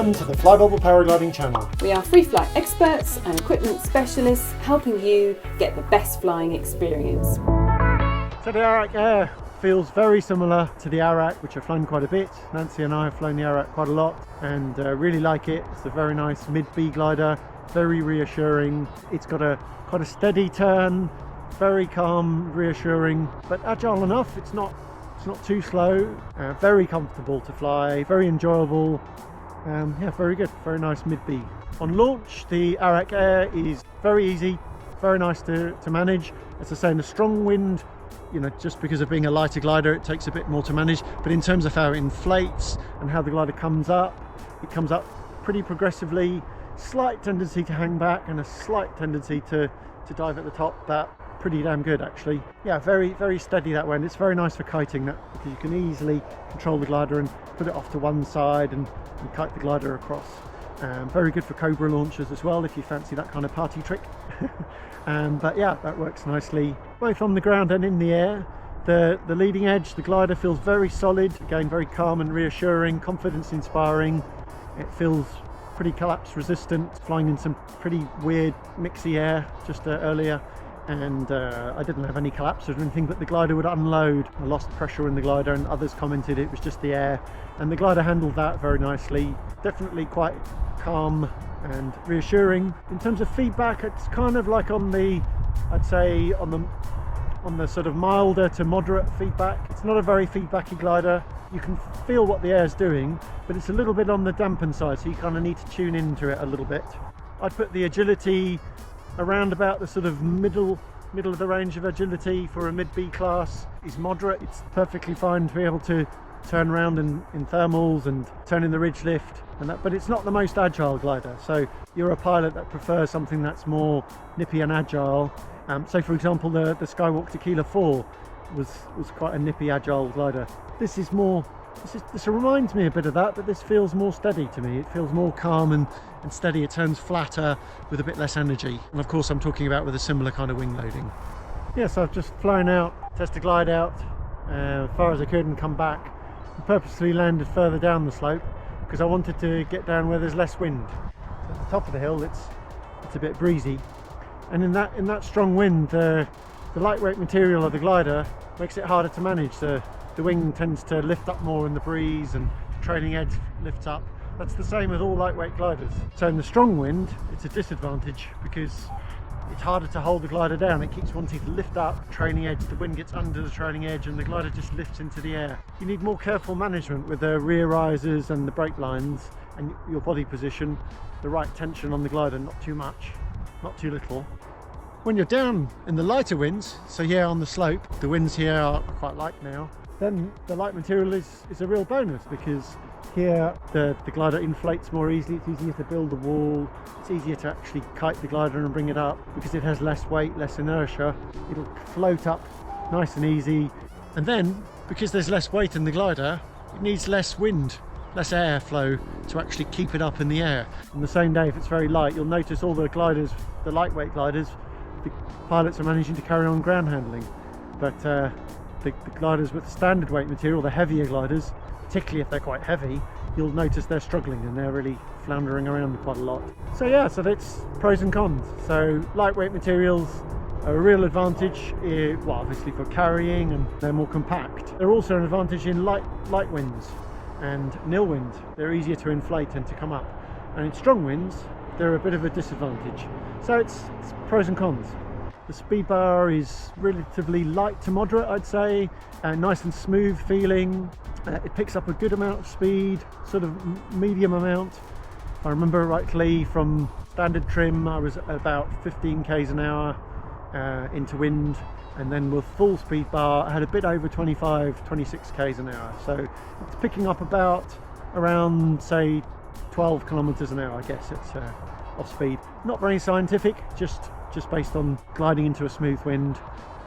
Welcome to the Flybubble Paragliding channel. We are free flight experts and equipment specialists helping you get the best flying experience. So the Arak Air feels very similar to the Arak, which I've flown quite a bit. Nancy and I have flown the Arak quite a lot and really like it. It's a very nice mid-B glider, very reassuring. It's got a quite a steady turn, very calm, reassuring, but agile enough. It's not too slow, very comfortable to fly, very enjoyable. Yeah, very good, very nice mid-B. On launch, the Arak Air is very easy, very nice to manage. As I say, in a strong wind, you know, just because of being a lighter glider, it takes a bit more to manage. But in terms of how it inflates and how the glider comes up, it comes up pretty progressively, slight tendency to hang back and a slight tendency to dive at the top. That pretty damn good actually. Yeah, very steady that way, and it's very nice for kiting, that because you can easily control the glider and put it off to one side and kite the glider across. Very good for Cobra launches as well if you fancy that kind of party trick. But yeah, that works nicely both on the ground and in the air. The leading edge, the glider feels very solid, again very calm and reassuring, confidence inspiring. It feels pretty collapse resistant, flying in some pretty weird mixy air just earlier, and I didn't have any collapses or anything, but the glider would unload. I lost pressure in the glider and others commented it was just the air, and the glider handled that very nicely. Definitely quite calm and reassuring. In terms of feedback, it's kind of like on the, I'd say on the sort of milder to moderate feedback. It's not a very feedbacky glider. You can feel what the air's doing, but it's a little bit on the dampened side, so you kind of need to tune into it a little bit. I'd put the agility around about the sort of middle of the range of agility for a mid-B class. Is moderate. It's perfectly fine to be able to turn around in thermals and turn in the ridge lift and that, but it's not the most agile glider. So you're a pilot that prefers something that's more nippy and agile. So for example, the Skywalk Tequila 4 was quite a nippy, agile glider. This reminds me a bit of that, but this feels more steady to me. It feels more calm and steady. It turns flatter with a bit less energy. And of course I'm talking about with a similar kind of wing loading. Yes, I've just flown out, tested glide out as far as I could and come back. I purposely landed further down the slope because I wanted to get down where there's less wind. So at the top of the hill it's a bit breezy, and in that strong wind the lightweight material of the glider makes it harder to manage. The wing tends to lift up more in the breeze and trailing edge lifts up. That's the same with all lightweight gliders. So in the strong wind it's a disadvantage because it's harder to hold the glider down. It keeps wanting to lift up, trailing edge, the wind gets under the trailing edge and the glider just lifts into the air. You need more careful management with the rear risers and the brake lines and your body position, the right tension on the glider, not too much, not too little. When you're down in the lighter winds, so here on the slope, the winds here are quite light now, then the light material is a real bonus because here the glider inflates more easily. It's easier to build the wall, it's easier to actually kite the glider and bring it up because it has less weight, less inertia. It'll float up nice and easy, and then because there's less weight in the glider, it needs less wind, less airflow to actually keep it up in the air. On the same day, if it's very light, you'll notice all the gliders, the lightweight gliders, the pilots are managing to carry on ground handling, but the gliders with standard weight material, the heavier gliders, particularly if they're quite heavy, you'll notice they're struggling and they're really floundering around quite a lot. So yeah, so that's pros and cons. So lightweight materials are a real advantage, well obviously for carrying, and they're more compact. They're also an advantage in light winds and nil wind. They're easier to inflate and to come up, and in strong winds they're a bit of a disadvantage. So it's pros and cons. The speed bar is relatively light to moderate, I'd say, nice and smooth feeling. It picks up a good amount of speed, sort of medium amount. If I remember rightly, from standard trim I was about 15 k's an hour into wind, and then with full speed bar I had a bit over 26 k's an hour. So it's picking up about around, say, 12 kilometers an hour, I guess it's off speed. Not very scientific, just based on gliding into a smooth wind.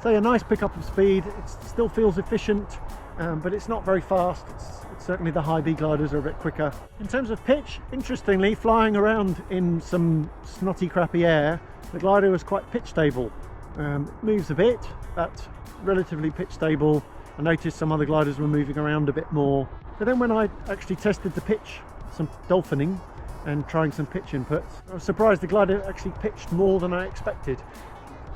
So a nice pickup of speed. It still feels efficient, but it's not very fast. It's certainly the high B gliders are a bit quicker. In terms of pitch, interestingly, flying around in some snotty crappy air, the glider was quite pitch stable. It moves a bit, but relatively pitch stable. I noticed some other gliders were moving around a bit more. But then when I actually tested the pitch some dolphining and trying some pitch inputs. I was surprised the glider actually pitched more than I expected.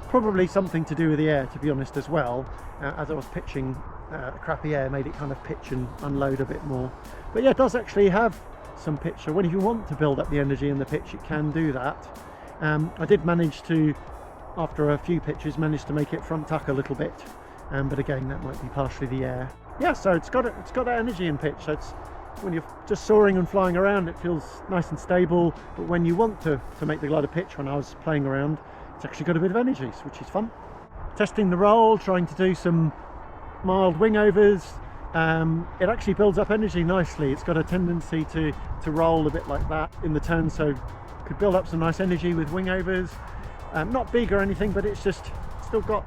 Probably something to do with the air, to be honest, as well. As I was pitching, crappy air made it kind of pitch and unload a bit more. But yeah, it does actually have some pitch, so when you want to build up the energy in the pitch, it can do that. I did manage to, after a few pitches, manage to make it front tuck a little bit, but again, that might be partially the air. Yeah, so it's got that energy in pitch. So it's, when you're just soaring and flying around, it feels nice and stable, but when you want to make the glider pitch, when I was playing around, it's actually got a bit of energy, which is fun. Testing the roll, trying to do some mild wing overs. It actually builds up energy nicely. It's got a tendency to roll a bit like that in the turn, so could build up some nice energy with wing overs. Not big or anything, but it's just still got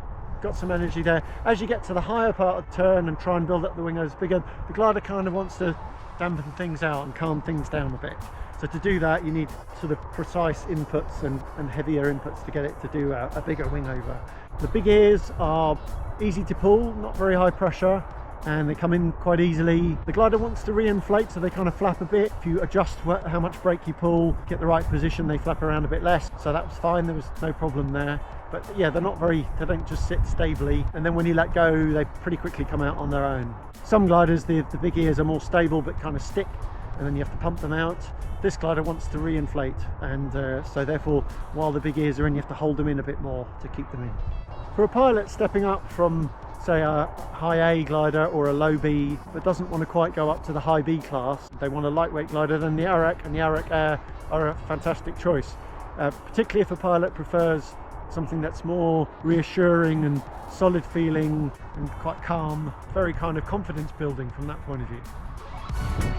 some energy there. As you get to the higher part of the turn and try and build up the wing overs bigger, the glider kind of wants to dampen things out and calm things down a bit. So to do that, you need sort of precise inputs and heavier inputs to get it to do a bigger wing over. The big ears are easy to pull, not very high pressure, and they come in quite easily. The glider wants to re-inflate, so they kind of flap a bit. If you adjust how much brake you pull, get the right position, they flap around a bit less. So that was fine, there was no problem there. But yeah, they don't just sit stably, and then when you let go, they pretty quickly come out on their own. Some gliders, the big ears are more stable but kind of stick, and then you have to pump them out. This glider wants to re-inflate, and so therefore, while the big ears are in, you have to hold them in a bit more to keep them in. For a pilot stepping up from, say, a high A glider or a low B, but doesn't want to quite go up to the high B class, they want a lightweight glider, then the Arak and the Arak Air are a fantastic choice. Particularly if a pilot prefers something that's more reassuring and solid feeling and quite calm, very kind of confidence building from that point of view.